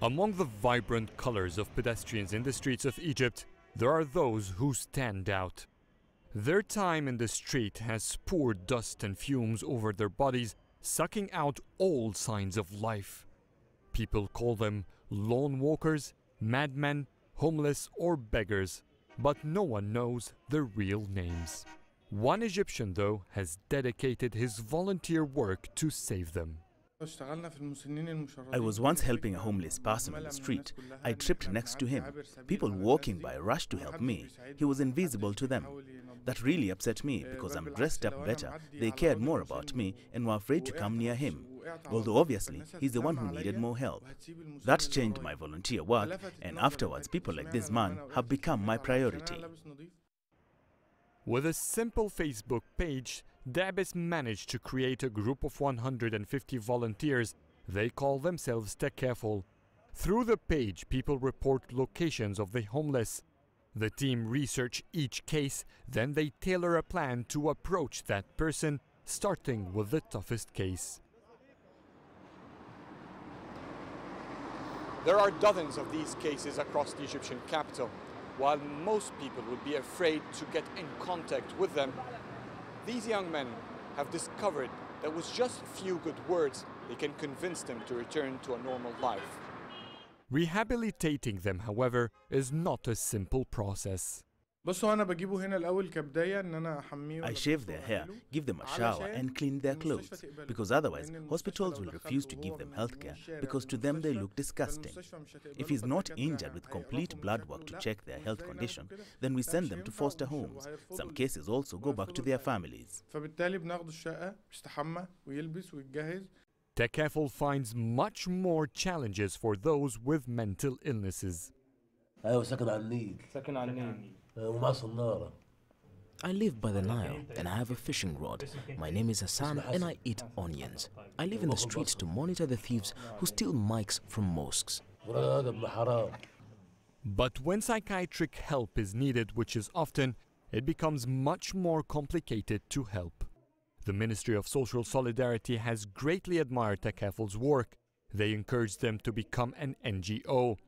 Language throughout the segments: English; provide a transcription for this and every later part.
Among the vibrant colors of pedestrians in the streets of Egypt, there are those who stand out. Their time in the street has poured dust and fumes over their bodies, sucking out all signs of life. People call them lone walkers, madmen, homeless, or beggars, but no one knows their real names. One Egyptian, though, has dedicated his volunteer work to save them. I was once helping a homeless person on the street. I tripped next to him. People walking by rushed to help me. He was invisible to them. That really upset me because I'm dressed up better. They cared more about me and were afraid to come near him, although obviously he's the one who needed more help. That changed my volunteer work, and afterwards people like this man have become my priority. With a simple Facebook page, Dabis managed to create a group of 150 volunteers. They call themselves Takaful. Through the page, people report locations of the homeless. The team research each case, then they tailor a plan to approach that person, starting with the toughest case. There are dozens of these cases across the Egyptian capital. While most people would be afraid to get in contact with them, these young men have discovered that with just a few good words, they can convince them to return to a normal life. Rehabilitating them, however, is not a simple process. I shave their hair, give them a shower and clean their clothes, because otherwise hospitals will refuse to give them healthcare because to them they look disgusting. If he's not injured with complete blood work to check their health condition, then we send them to foster homes. Some cases also go back to their families. Takaful finds much more challenges for those with mental illnesses. I live by the Nile and I have a fishing rod. My name is Hassan and I eat onions. I live in the streets to monitor the thieves who steal mics from mosques. But when psychiatric help is needed, which is often, it becomes much more complicated to help. The Ministry of Social Solidarity has greatly admired Takaful's work. They encouraged them to become an NGO.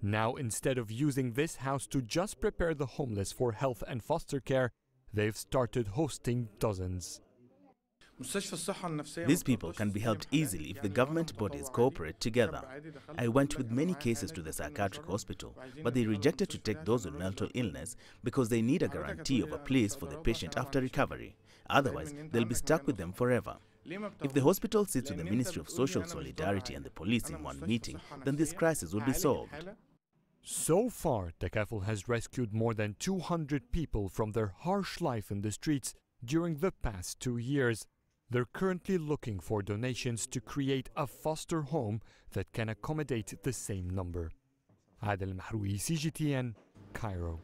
Now, instead of using this house to just prepare the homeless for health and foster care, they've started hosting dozens. These people can be helped easily if the government bodies cooperate together. I went with many cases to the psychiatric hospital, but they rejected to take those with mental illness because they need a guarantee of a place for the patient after recovery. Otherwise, they'll be stuck with them forever. If the hospital sits with the Ministry of Social Solidarity and the police in one meeting, then this crisis will be solved. So far, Takaful has rescued more than 200 people from their harsh life in the streets during the past 2 years. They're currently looking for donations to create a foster home that can accommodate the same number. Adel Mahroui, CGTN, Cairo.